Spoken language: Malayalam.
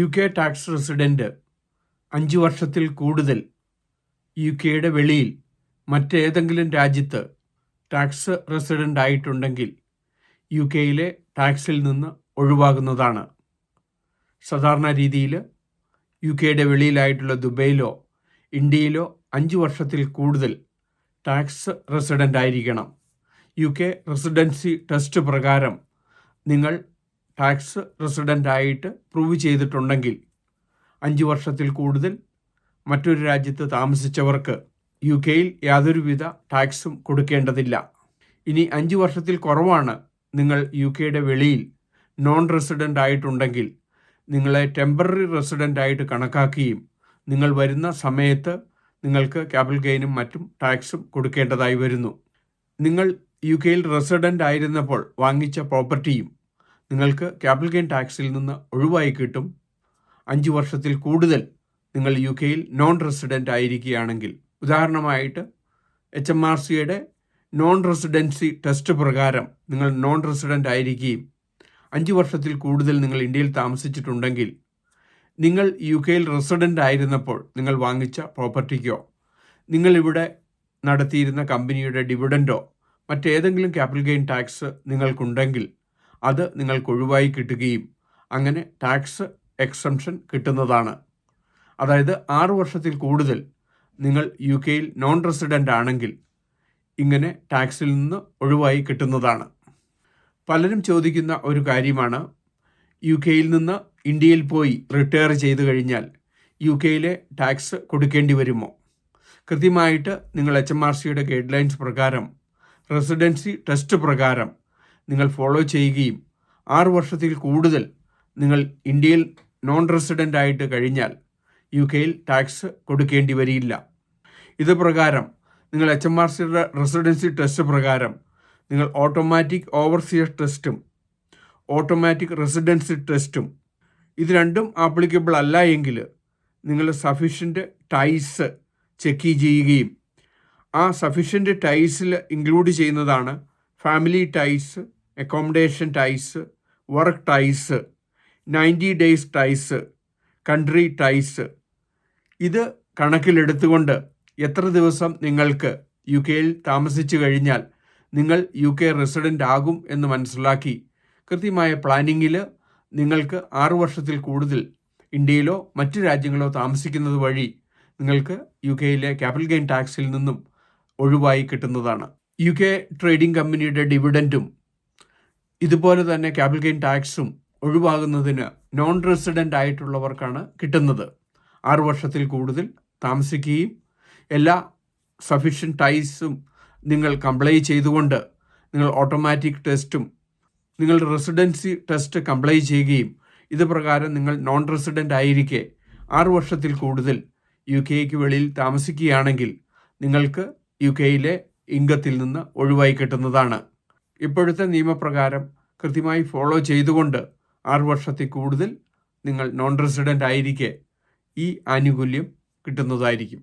UK ടാക്സ് റെസിഡൻറ്റ് 5 വർഷത്തിൽ കൂടുതൽ UKയുടെ വെളിയിൽ മറ്റേതെങ്കിലും രാജ്യത്ത് ടാക്സ് റെസിഡൻ്റ് ആയിട്ടുണ്ടെങ്കിൽ UKയിലെ ടാക്സിൽ നിന്ന് ഒഴിവാകുന്നതാണ്. സാധാരണ രീതിയിൽ UKയുടെ വെളിയിലായിട്ടുള്ള ദുബൈയിലോ ഇന്ത്യയിലോ 5 വർഷത്തിൽ കൂടുതൽ ടാക്സ് റെസിഡൻ്റ് ആയിരിക്കണം. UK റെസിഡൻസി ടെസ്റ്റ് പ്രകാരം നിങ്ങൾ ടാക്സ് റെസിഡൻ്റ് ആയിട്ട് പ്രൂവ് ചെയ്തിട്ടുണ്ടെങ്കിൽ 5 വർഷത്തിൽ കൂടുതൽ മറ്റൊരു രാജ്യത്ത് താമസിച്ചവർക്ക് UKയിൽ യാതൊരുവിധ ടാക്സും കൊടുക്കേണ്ടതില്ല. ഇനി 5 വർഷത്തിൽ കുറവാണ് നിങ്ങൾ UKയുടെ വെളിയിൽ നോൺ റെസിഡൻ്റ് ആയിട്ടുണ്ടെങ്കിൽ നിങ്ങളെ ടെമ്പററി റെസിഡൻ്റ് ആയിട്ട് കണക്കാക്കുകയും നിങ്ങൾ വരുന്ന സമയത്ത് നിങ്ങൾക്ക് ക്യാപിറ്റൽ ഗെയിനും മറ്റും ടാക്സും കൊടുക്കേണ്ടതായി വരുന്നു. നിങ്ങൾ UKയിൽ റെസിഡൻ്റ് ആയിരുന്നപ്പോൾ വാങ്ങിച്ച പ്രോപ്പർട്ടിയും നിങ്ങൾക്ക് ക്യാപിറ്റൽ ഗെയിൻ ടാക്സിൽ നിന്ന് ഒഴിവായി കിട്ടും. 5 വർഷത്തിൽ കൂടുതൽ നിങ്ങൾ UKയിൽ നോൺ റെസിഡൻ്റ് ആയിരിക്കുകയാണെങ്കിൽ, ഉദാഹരണമായിട്ട് HMRCയുടെ നോൺ റെസിഡൻസി ടെസ്റ്റ് പ്രകാരം നിങ്ങൾ നോൺ റെസിഡൻ്റ് ആയിരിക്കുകയും 5 വർഷത്തിൽ കൂടുതൽ നിങ്ങൾ ഇന്ത്യയിൽ താമസിച്ചിട്ടുണ്ടെങ്കിൽ നിങ്ങൾ UKയിൽ റെസിഡൻ്റ് ആയിരുന്നപ്പോൾ നിങ്ങൾ വാങ്ങിച്ച പ്രോപ്പർട്ടിക്കോ നിങ്ങളിവിടെ നടത്തിയിരുന്ന കമ്പനിയുടെ ഡിവിഡൻഡോ മറ്റേതെങ്കിലും ക്യാപിറ്റൽ ഗെയിൻ ടാക്സ് നിങ്ങൾക്കുണ്ടെങ്കിൽ അത് നിങ്ങൾക്ക് ഒഴിവായി കിട്ടുകയും അങ്ങനെ ടാക്സ് എക്സംഷൻ കിട്ടുന്നതാണ്. അതായത് 6 വർഷത്തിൽ കൂടുതൽ നിങ്ങൾ UKയിൽ നോൺ റെസിഡൻ്റ് ആണെങ്കിൽ ഇങ്ങനെ ടാക്സിൽ നിന്ന് ഒഴിവായി കിട്ടുന്നതാണ്. പലരും ചോദിക്കുന്ന ഒരു കാര്യമാണ്, UKയിൽ നിന്ന് ഇന്ത്യയിൽ പോയി റിട്ടയർ ചെയ്തു കഴിഞ്ഞാൽ UKയിലെ ടാക്സ് കൊടുക്കേണ്ടി വരുമോ? കൃത്യമായിട്ട് നിങ്ങൾ HMRCയുടെ ഗൈഡ് ലൈൻസ് പ്രകാരം റെസിഡൻസി ടെസ്റ്റ് പ്രകാരം നിങ്ങൾ ഫോളോ ചെയ്യുകയും 6 വർഷത്തിൽ കൂടുതൽ നിങ്ങൾ ഇന്ത്യയിൽ നോൺ റെസിഡൻ്റ് ആയിട്ട് കഴിഞ്ഞാൽ UKയിൽ ടാക്സ് കൊടുക്കേണ്ടി വരില്ല. ഇത് പ്രകാരം നിങ്ങൾ HMRCയുടെ റെസിഡൻസി ടെസ്റ്റ് പ്രകാരം നിങ്ങൾ ഓട്ടോമാറ്റിക് ഓവർസിയർ ടെസ്റ്റും ഓട്ടോമാറ്റിക് റെസിഡൻസി ടെസ്റ്റും ഇത് രണ്ടും ആപ്ലിക്കബിൾ അല്ല എങ്കിൽ നിങ്ങൾ സഫീഷ്യൻ്റ് ടൈസ് ചെക്ക് ചെയ്യുകയും ആ സഫീഷ്യൻ്റ് ടൈസിൽ ഇൻക്ലൂഡ് ചെയ്യുന്നതാണ് family ties, accommodation ties, work ties, 90 days ties, country ties. ഇത് കണക്കിലെടുത്തുകൊണ്ട് എത്ര ദിവസം നിങ്ങൾക്ക് UKയിൽ താമസിച്ചു കഴിഞ്ഞാൽ നിങ്ങൾ UK റെസിഡൻ്റ് ആകും എന്ന് മനസ്സിലാക്കി കൃത്യമായ പ്ലാനിങ്ങിൽ നിങ്ങൾക്ക് 6 വർഷത്തിൽ കൂടുതൽ ഇന്ത്യയിലോ മറ്റ് രാജ്യങ്ങളോ താമസിക്കുന്നത് വഴി നിങ്ങൾക്ക് UKയിലെ ക്യാപിറ്റൽ ഗെയിൻ ടാക്സിൽ നിന്നും ഒഴിവായി കിട്ടുന്നതാണ്. UK ട്രേഡിംഗ് കമ്പനിയുടെ ഡിവിഡൻറ്റും ഇതുപോലെ തന്നെ ക്യാപിറ്റൽ ഗെയിൻ ടാക്സും ഒഴിവാകുന്നതിന് നോൺ റെസിഡൻ്റ് ആയിട്ടുള്ളവർക്കാണ് കിട്ടുന്നത്. 6 വർഷത്തിൽ കൂടുതൽ താമസിക്കുകയും എല്ലാ സഫീഷ്യൻ്റ് ടൈസും നിങ്ങൾ കംപ്ലൈ ചെയ്തുകൊണ്ട് നിങ്ങൾ ഓട്ടോമാറ്റിക് ടെസ്റ്റും നിങ്ങൾ റെസിഡൻസി ടെസ്റ്റ് കംപ്ലൈ ചെയ്യുകയും ഇത് പ്രകാരം നിങ്ങൾ നോൺ റെസിഡൻ്റ് ആയിരിക്കെ 6 വർഷത്തിൽ കൂടുതൽ UKയ്ക്ക് വെളിയിൽ താമസിക്കുകയാണെങ്കിൽ നിങ്ങൾക്ക് UKയിലെ ഇൻകത്തിൽ നിന്ന് ഒഴിവായി കിട്ടുന്നതാണ്. ഇപ്പോഴത്തെ നിയമപ്രകാരം കൃത്യമായി ഫോളോ ചെയ്തുകൊണ്ട് 6 വർഷത്തിൽ കൂടുതൽ നിങ്ങൾ നോൺ റെസിഡൻ്റ് ആയിരിക്കെ ഈ ആനുകൂല്യം കിട്ടുന്നതായിരിക്കും.